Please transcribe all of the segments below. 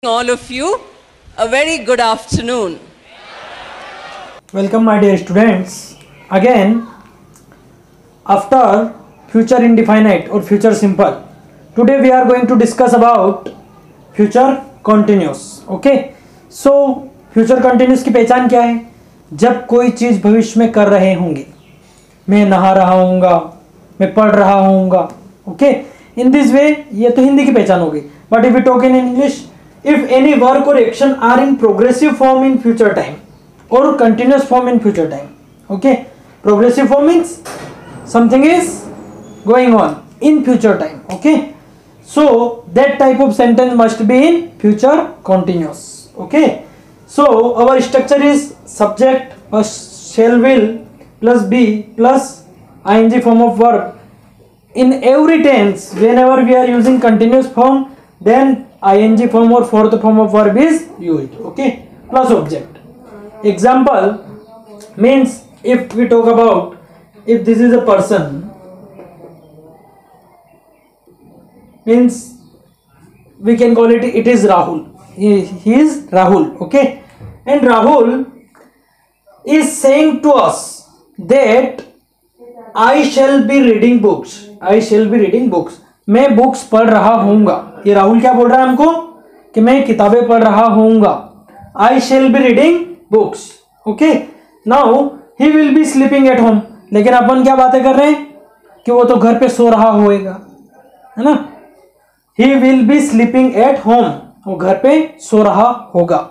All of you a very good afternoon. Welcome my dear students. Again, after future indefinite or future simple, today we are going to discuss about future continuous. Okay, so future continuous की पहचान क्या है? जब कोई चीज भविष्य में कर रहे होंगे, मैं नहा रहा हूँगा, मैं पढ़ रहा हूँगा. ओके, इन दिस वे ये तो हिंदी की पहचान होगी. But if we talk in English, if any work or action are in progressive form in future time or continuous form in future time. Okay, progressive form means something is going on in future time. Okay, so that type of sentence must be in future continuous. Okay, so our structure is subject plus shall will plus be plus ing form of verb. In every tense, whenever we are using continuous form, then ing form or fourth form of verb is used. Okay, plus object. Example means, if we talk about, if this is a person, means we can call it is Rahul. He is Rahul. Okay, and Rahul is saying to us that I shall be reading books. I shall be reading books. मैं books पढ़ रहा हूँगा. ये राहुल क्या बोल रहा है हमको कि मैं किताबें पढ़ रहा हूँगा. I shall be reading books. Okay. Now he will be sleeping at home. लेकिन अपन क्या बातें कर रहे हैं कि वो तो घर पे सो रहा होएगा, है ना. He will be sleeping at home. वो घर पे सो रहा होगा.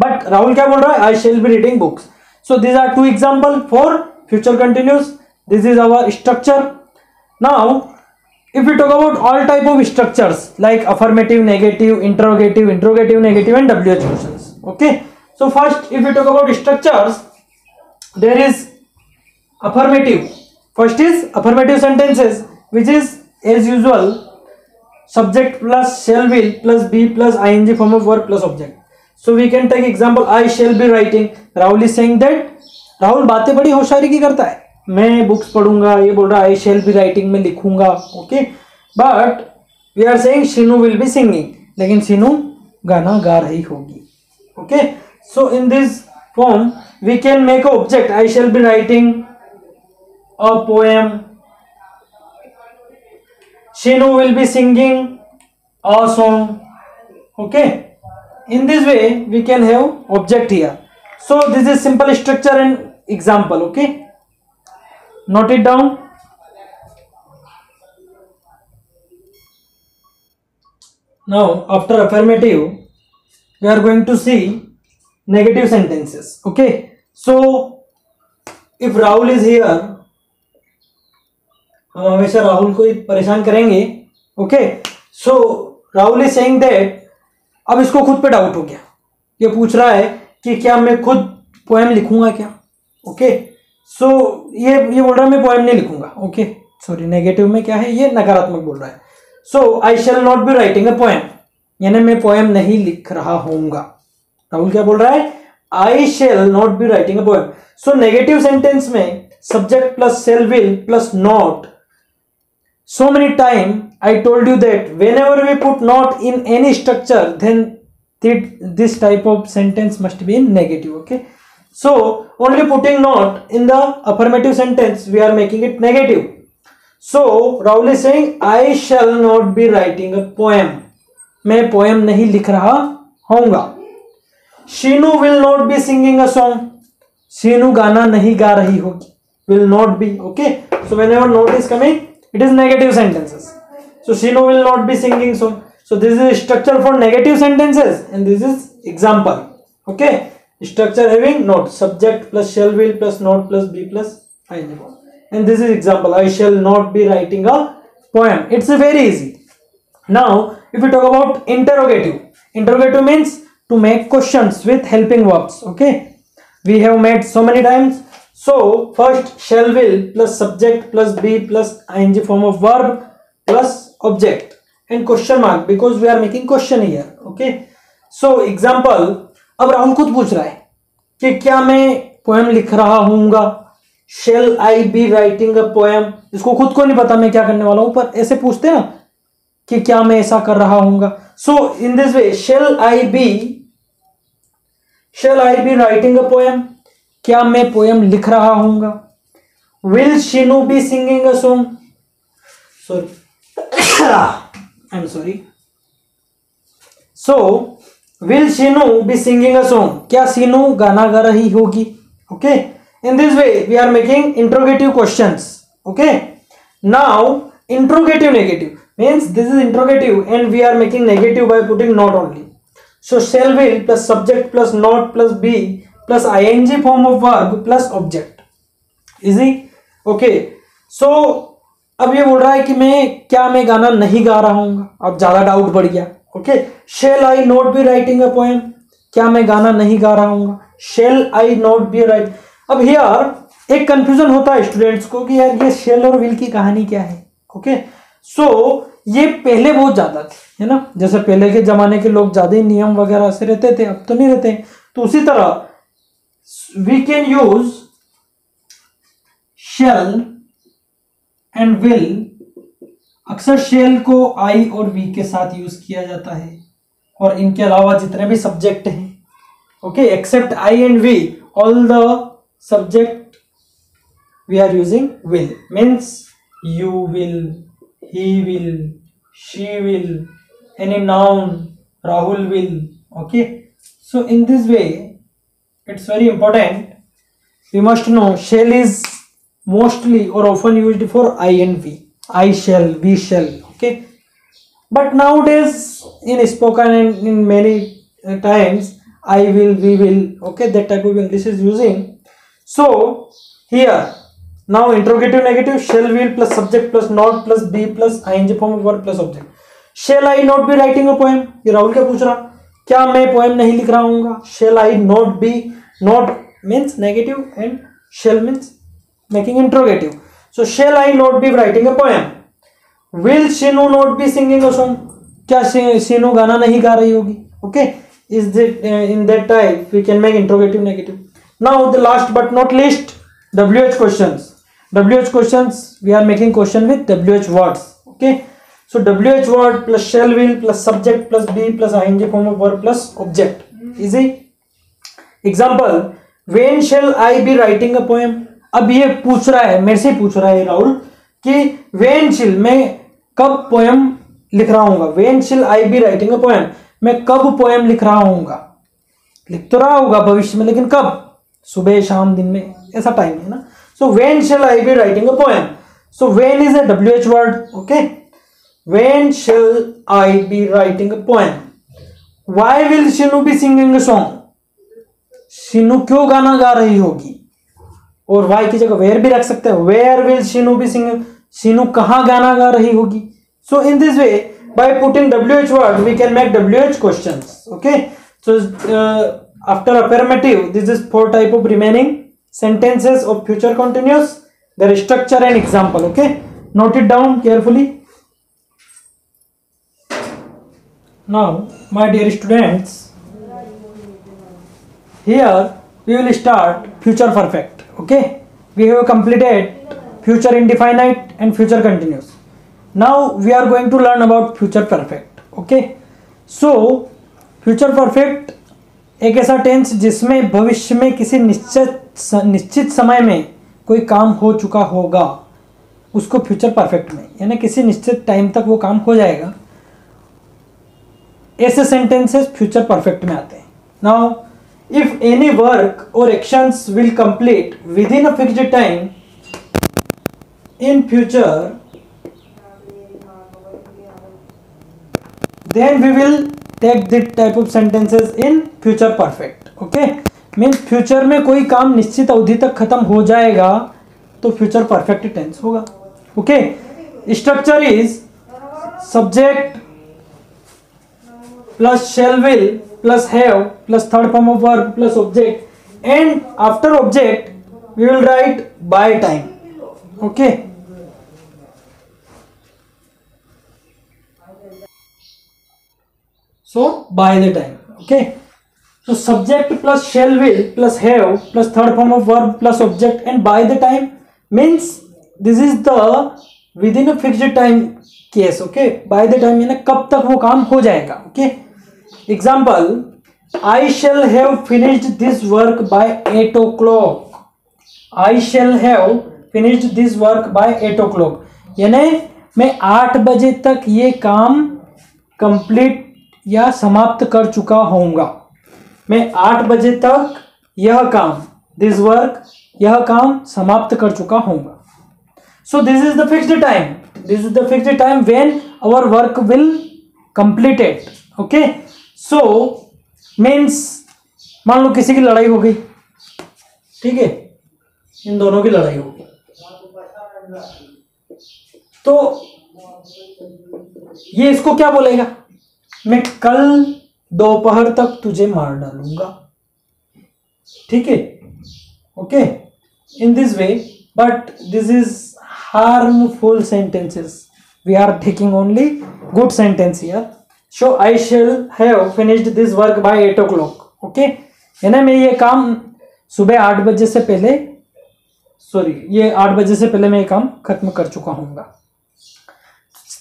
But राहुल क्या बोल रहा है? I shall be reading books. So these are two examples for future continuous. This is our structure. Now if we talk about all type of structures like affirmative, negative, interrogative, negative and WH questions. Okay, so first if we talk about structures, there is affirmative. First is affirmative sentences, which is as usual subject plus shall will plus be plus ing form of verb plus object. So we can take example, I shall be writing. Rahul is saying that, Rahul बातें बड़ी होशियारी की करता है, मैं books पढ़ूंगा. ये बोल रहा है आई शेल बी राइटिंग, में लिखूंगा. Okay, but we are saying Sheenu will be singing, लेकिन शीनू गाना गा रही होगी. Okay, so in this form we can make a object. I shall be writing a poem, Sheenu will be singing a song. Okay, in this way we can have object here. So this is simple structure and example. Okay, note it down. Now after affirmative we are going to see negative sentences. Okay, so if Rahul is here, हम हमेशा राहुल को परेशान करेंगे. Okay, so Rahul is saying that, अब इसको खुद पे doubt हो गया. ये पूछ रहा है कि क्या मैं खुद पोएम लिखूंगा क्या. ओके, सो ये बोल रहा है मैं पोएम नहीं लिखूंगा. ओके, सॉरी, नेगेटिव में क्या है, ये नकारात्मक बोल रहा है. So I shall not be writing a poem, यानी मैं पोएम नहीं लिख रहा होऊंगा. राहुल क्या बोल रहा है? I shall not be writing a poem. So negative sentence में subject plus shall will plus not. So many time I told you that whenever we put not in any structure, then this type of sentence must be in negative. Okay, so only putting not in the affirmative sentence we are making it negative. So Rahul is saying I shall not be writing a poem. मैं poem नहीं लिख रहा होऊंगा. Sheenu will not be singing a song. Sheenu गाना नहीं गा रही होगी. Will not be. Okay, so whenever not is coming, it is negative sentences. So Sheenu will not be singing song. So this is structure for negative sentences and this is example. Okay, structure having not, subject plus shall will plus not plus be plus ing, and this is example. I shall not be writing a poem. It's very easy. Now if we talk about interrogative, interrogative means to make questions with helping verbs. Okay, we have made so many times. So first shall will plus subject plus be plus ing form of verb plus object and question mark, because we are making question here. Okay, so example, अब राहुल खुद पूछ रहा है कि क्या मैं poem लिख रहा हूँगा. shall I be writing a poem. इसको खुद को नहीं पता मैं क्या करने वाला हूँ, पर ऐसे पूछते हैं ना कि क्या मैं ऐसा कर रहा हूँगा. So in this way, shall I be writing a poem? क्या मैं पोएम लिख रहा हूँगा? Will Shinu be singing a song? Sorry. I'm sorry. So will Shinu be singing a song? क्या शीनू गाना गा रही होगी? Okay. In this way we are making interrogative questions. Okay. Now interrogative negative means this is interrogative and we are making negative by putting not only. So shall will plus subject plus not plus be plus ing form of verb plus object. Easy. Okay. So अब ये बोल रहा है कि मैं गाना नहीं गा रहा हूँ. अब ज्यादा डाउट बढ़ गया. Okay. Shall I not be writing a poem? क्या मैं गाना नहीं गा रहा हूँ? Shall I not be writing? अब हियर एक कंफ्यूजन होता है स्टूडेंट्स को कि यार ये शेल और विल की कहानी क्या है. ओके. सो ये पहले बहुत ज्यादा थी, है ना. जैसे पहले के जमाने के लोग ज्यादा ही नियम वगैरह से रहते थे, अब तो नहीं रहते. तो उसी तरह we can use shall and will. अक्सर शेल को आई और वी के साथ यूज किया जाता है और इनके अलावा जितने भी सब्जेक्ट हैं, okay, except I and we, all the subject we are using will. Means you will, he will, she will, any noun, Rahul will. Okay. So in this way it's very important. We must know shall is mostly or often used for I and we. I shall, we shall. Okay. But nowadays in spoken and in many times I will, we will. Okay. That type of English is using. So here now interrogative negative, shall will plus subject plus not plus be plus ing form of verb plus object. Shall I not be writing a poem? ये राहुल क्या पूछ रहा, क्या मैं poem नहीं लिख रहा हूँगा? Shall I not be, not means negative and shall means making interrogative. So shall I not be writing a poem? Will Shinu not be singing a song? क्या शीनू गाना नहीं गा रही होगी? Okay, is that in that type we can make interrogative negative. Now the last but not least, WH questions. WH questions, we are making question with WH words. Okay. So WH word plus shall will plus subject plus be plus ing form of verb plus object. Easy. Example, when shall I be writing a poem? अब ये पूछ रहा है, मेरे से पूछ रहा है राहुल कि when shall, मैं कब पोएम लिख रहा हूँगा. when shall I be writing a poem, मैं कब पोएम लिख रहा हूँगा. लिख तो रहा होगा भविष्य में, लेकिन कब? सुबह, शाम, दिन में, ऐसा टाइम है ना. So when shall I be writing a poem? So when is a WH word. Okay. When shall I be writing a poem? Why will Shinu be singing a song? Shinu क्यों गाना गा रही होगी? और why की जगह where भी रख सकते हैं. Where will Shinu be singing? Shinu कहाँ गाना गा रही होगी? So in this way, by putting WH word, we can make WH questions. Okay. So after affirmative, this is 4 type of remaining sentences of future continuous, their structure and example. Okay, note it down carefully. Now my dear students, here we will start future perfect. Okay, we have completed future indefinite and future continuous. Now we are going to learn about future perfect. Okay, so future perfect एक ऐसा tense जिसमें भविष्य में किसी निश्चित समय में कोई काम हो चुका होगा, उसको फ्यूचर परफेक्ट में, यानी किसी निश्चित टाइम तक वो काम हो जाएगा, ऐसे सेंटेंसेस फ्यूचर परफेक्ट में आते हैं. नाउ इफ एनी वर्क और actions will complete with in a fixed time in future, then we will take this type of sentences in future perfect. Okay, means future में कोई काम निश्चित अवधि तक खत्म हो जाएगा तो future perfect tense होगा. Okay, structure is subject plus shall will plus have plus third form of verb plus object, and after object we will write by time. Okay. So by the time. Okay. So subject plus shall will plus have plus third form of verb plus object and by the time means this is the with in a fixed time case, okay, by the time यानी कब तक वो काम हो जाएगा, okay. Example, I shall have finished this work by 8 o'clock, I shall have finished this work by 8 o'clock, यानी मैं 8 बजे तक ये काम कंप्लीट या समाप्त कर चुका होऊंगा। मैं 8 बजे तक यह काम, दिस वर्क, यह काम समाप्त कर चुका होऊंगा। So this is the fixed time, this is the fixed time when our work will completed, okay. So means मान लो किसी की लड़ाई हो गई, ठीक है, इन दोनों की लड़ाई हो गई, तो ये इसको क्या बोलेगा, मैं कल दोपहर तक तुझे मार डालूंगा, ठीक है, okay, in this way. But this is harmful sentences, we are taking only good sentence here. So I shall have finished this work by 8 o'clock, okay, यानी मैं ये काम सुबह 8 बजे से पहले, सॉरी, ये 8 बजे से पहले मैं ये काम खत्म कर चुका हूँगा।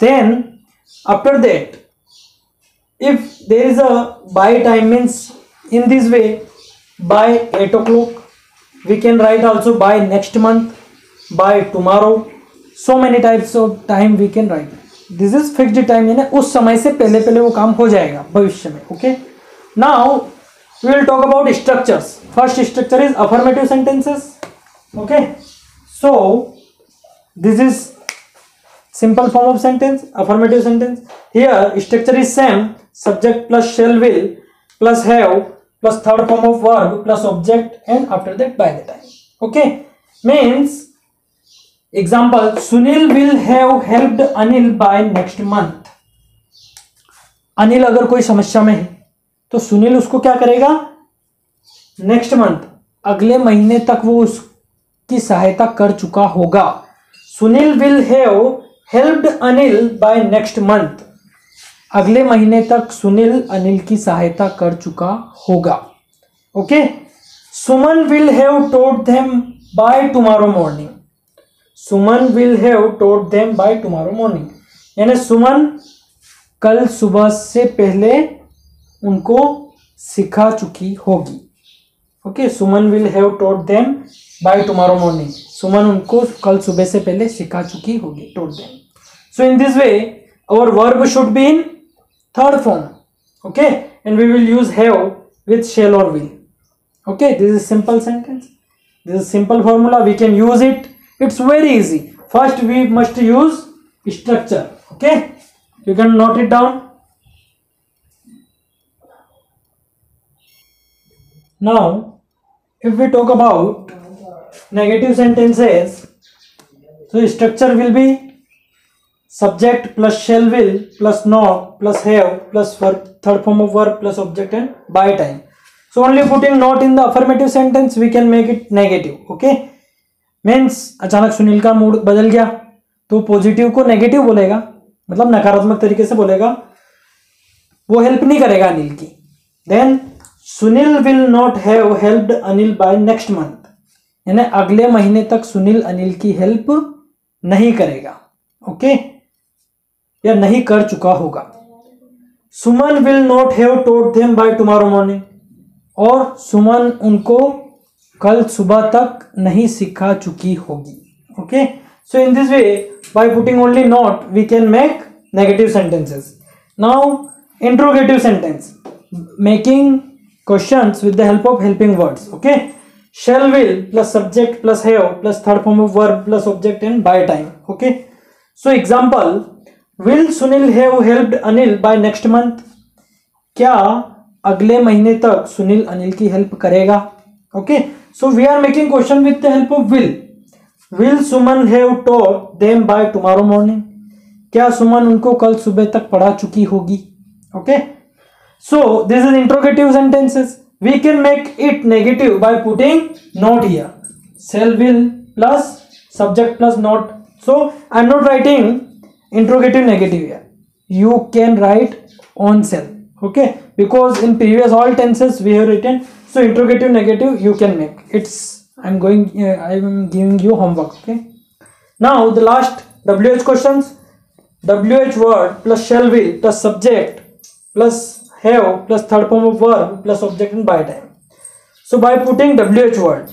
Then after that, if there is a by time, means in this way, by 8 o'clock, we can write also by next month, by tomorrow, so many types of time we can write. This is fixed time, यानी उस समय से पहले पहले वो काम हो जाएगा भविष्य में, okay. Now we will talk about structures. First structure is affirmative sentences, okay. So this is simple form of sentence, affirmative sentence. Here structure is same, subject plus shall will plus have plus third form of verb plus object and after that by the time, okay. Means example, Sunil will have helped Anil by next month. Anil अगर कोई समस्या में है तो सुनील उसको क्या करेगा, next month, अगले महीने तक वो उसकी सहायता कर चुका होगा। Sunil will have helped Anil by next month, अगले महीने तक सुनील अनिल की सहायता कर चुका होगा, okay. Suman will have told them by tomorrow morning, Suman will have told them by tomorrow morning, यानी सुमन कल सुबह से पहले उनको सिखा चुकी होगी, okay. Suman will have told them by tomorrow morning, Suman उनको कल सुबह से पहले सिखा चुकी होगी, told them. So in this way our verb should be in third form, okay, and we will use have with shell और will, okay. This is simple sentence, this is simple formula, we can use it, it's very easy. First we must use structure, okay, you can note it down. Now, if we talk about negative sentences, so structure will be subject plus shall will plus not plus have plus verb, third form of verb plus object and by time. So only putting not in the affirmative sentence we can make it negative, okay. Means अचानक सुनील का mood बदल गया तो positive को negative बोलेगा, मतलब नकारात्मक तरीके से बोलेगा, वो हेल्प नहीं करेगा अनिल की। Then Sunil will not have helped Anil by next month, यानी अगले महीने तक सुनील अनिल की हेल्प नहीं करेगा, ओके, या नहीं कर चुका होगा। Suman will not have told them by tomorrow morning, और सुमन उनको कल सुबह तक नहीं सिखा चुकी होगी, okay. So in this way by putting only not we can make negative sentences. Now interrogative sentence, making questions with the help of helping words, okay. Shall will plus subject plus have plus third form of verb plus object and by time, okay. So example, will Sunil have helped Anil by next month, क्या अगले महीने तक सुनील अनिल की help करेगा, okay. So we are making question with the help of will Suman have taught them by tomorrow morning, क्या सुमन उनको कल सुबह तक पढ़ा चुकी होगी, okay. So this is interrogative sentences. We can make it negative by putting not here. Shall will plus subject plus not. So I am not writing interrogative negative here. You can write on shall. Okay. Because in previous all tenses we have written. So interrogative negative you can make. I am giving you homework. Okay. Now the last WH questions, WH word plus shall will plus subject plus have plus third form of verb plus object in by time. So by putting WH word,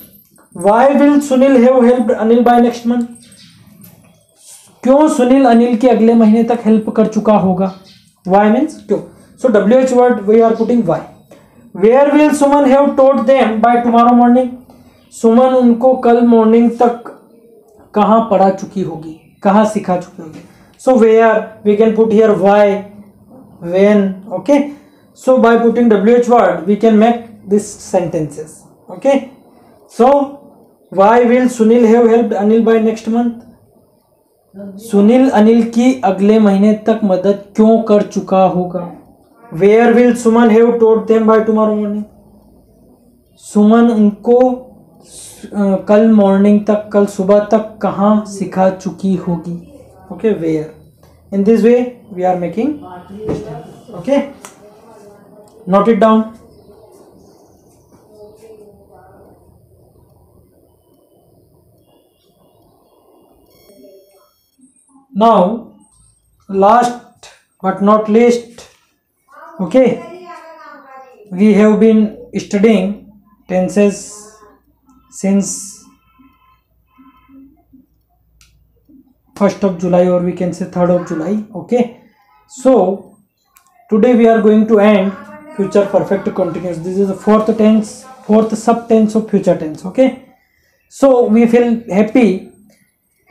why will Sunil have helped Anil by next month? क्यों सुनील अनिल के अगले महीने तक help कर चुका होगा? Why means क्यों. So WH word we are putting why. Where will Suman have taught them by tomorrow morning? सुमन उनको कल मॉर्निंग तक कहाँ पढ़ा चुकी होगी, कहाँ सिखा चुकी होगी. So where we can put here why, when. Okay. So by putting WH word we can make these sentences. Okay. So why will Sunil have helped Anil by next month? Sunil Anil की अगले महीने तक मदद क्यों कर चुका होगा. Where will Suman have taught them by tomorrow morning? सुमन उनको कल मॉर्निंग तक, कल सुबह तक कहाँ सिखा चुकी होगी. Okay, where. In this way we are making. Okay, note it down. Now last but not least, okay, we have been studying tenses since 1st of July, or we can say 3rd of July. Okay, so today we are going to end future perfect continuous. This is the fourth tense, fourth sub tense of future tense. Okay, so we feel happy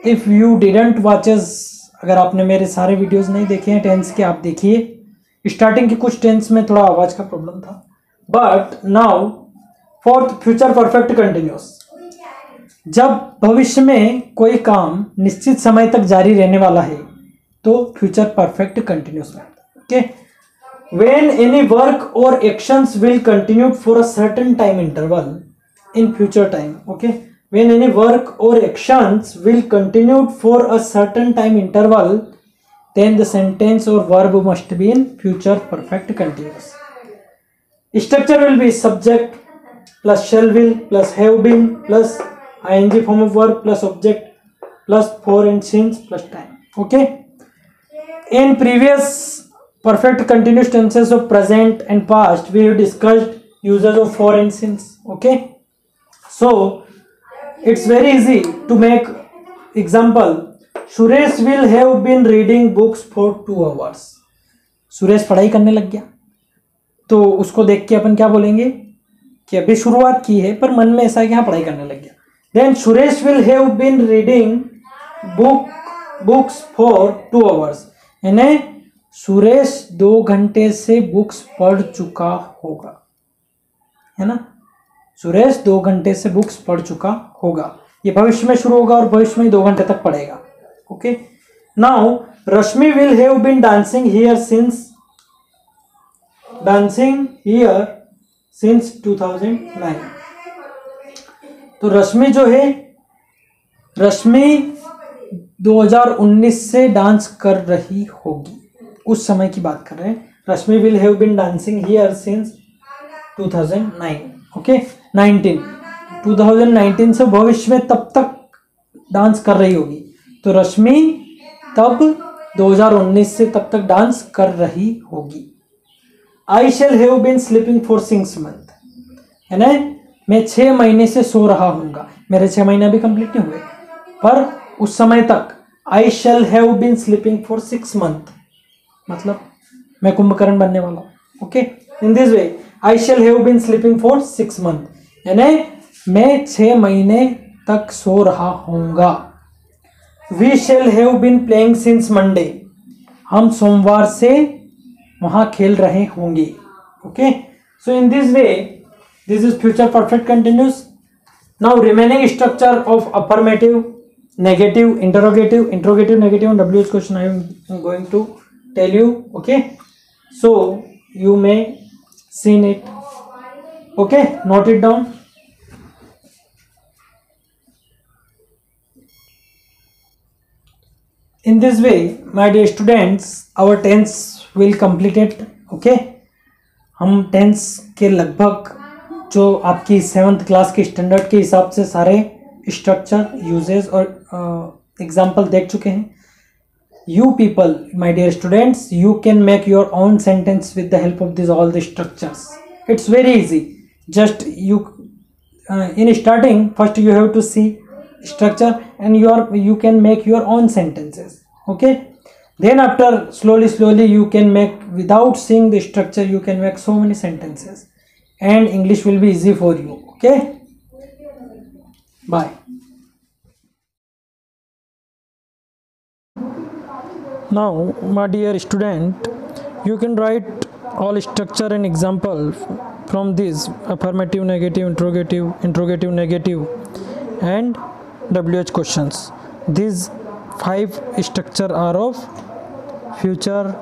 if you didn't watches. अगर आपने मेरे सारे videos नहीं देखे हैं tense के, आप देखिए. स्टार्टिंग के कुछ टेंस में थोड़ा आवाज का प्रॉब्लम था, but now fourth future perfect continuous. जब भविष्य में कोई काम निश्चित समय तक जारी रहने वाला है तो फ्यूचर परफेक्ट कंटिन्यूअस में. ओके, व्हेन एनी वर्क और actions will continue for a certain time interval in future time. Okay, when any work or actions will continue for a certain time interval, then the sentence or verb must be in future perfect continuous. Structure will be subject plus shall will plus have been plus ing form of verb plus object plus for and since plus time. Okay, in previous perfect continuous tenses of present and past we have discussed uses of for and since. Okay, so it's very easy to make example. Suresh will have been reading books for 2 hours. Suresh पढ़ाई करने लग गया, तो उसको देख के अपन क्या बोलेंगे कि अभी शुरुआत की है पर मन में ऐसा है कि हाँ पढ़ाई करने लग गया. Then Suresh will have been reading books for 2 hours. यानी सुरेश 2 घंटे से बुक्स पढ़ चुका होगा, है ना. सुरेश 2 घंटे से बुक्स पढ़ चुका होगा. ये भविष्य में शुरू होगा और भविष्य में 2 घंटे तक पढ़ेगा. Okay, now Rashmi will have been dancing here since 2009. तो रश्मि जो है, रश्मि 2019 से डांस कर रही होगी, उस समय की बात कर रहे हैं. Rashmi will have been dancing here since 2009. Okay, 2019 से भविष्य में तब तक डांस कर रही होगी, तो रश्मि तब 2019 से तब तक डांस कर रही होगी. I shall have been sleeping for 6 months, है ना, मैं 6 महीने से सो रहा हूँगा. मेरे 6 महीने अभी कंप्लीट नहीं हुए, पर उस समय तक I shall have been sleeping for 6 months, मतलब मैं कुंभकर्ण बनने वाला हूँ. Okay, in this way I shall have been sleeping for 6 months, यानी मैं 6 महीने तक सो रहा हूँगा. We shall have been playing since Monday, हम सोमवार से वहाँ खेल रहे होंगे. Okay, so in this way this is future perfect continuous. Now remaining structure of affirmative, negative, interrogative, negative and WH question I am going to tell you. Okay, so you may seen it. Okay, note it down. In this way, my dear students, our tense will completed. Okay, हम tense के लगभग जो आपकी 7th class के standard के हिसाब से सारे स्ट्रक्चर, यूजेस और एग्जाम्पल देख चुके हैं. You people, my dear students, you can make your own sentence with the help of all the structures. It's very easy. Just you in starting, first you have to see structure, and you can make your own sentences. Okay. Then after slowly you can make, without seeing the structure, you can make so many sentences, and English will be easy for you. Okay. Bye. Now, my dear student, you can write all structure and example from this: affirmative, negative, interrogative, interrogative, negative, and WH questions. These 5 structure are of future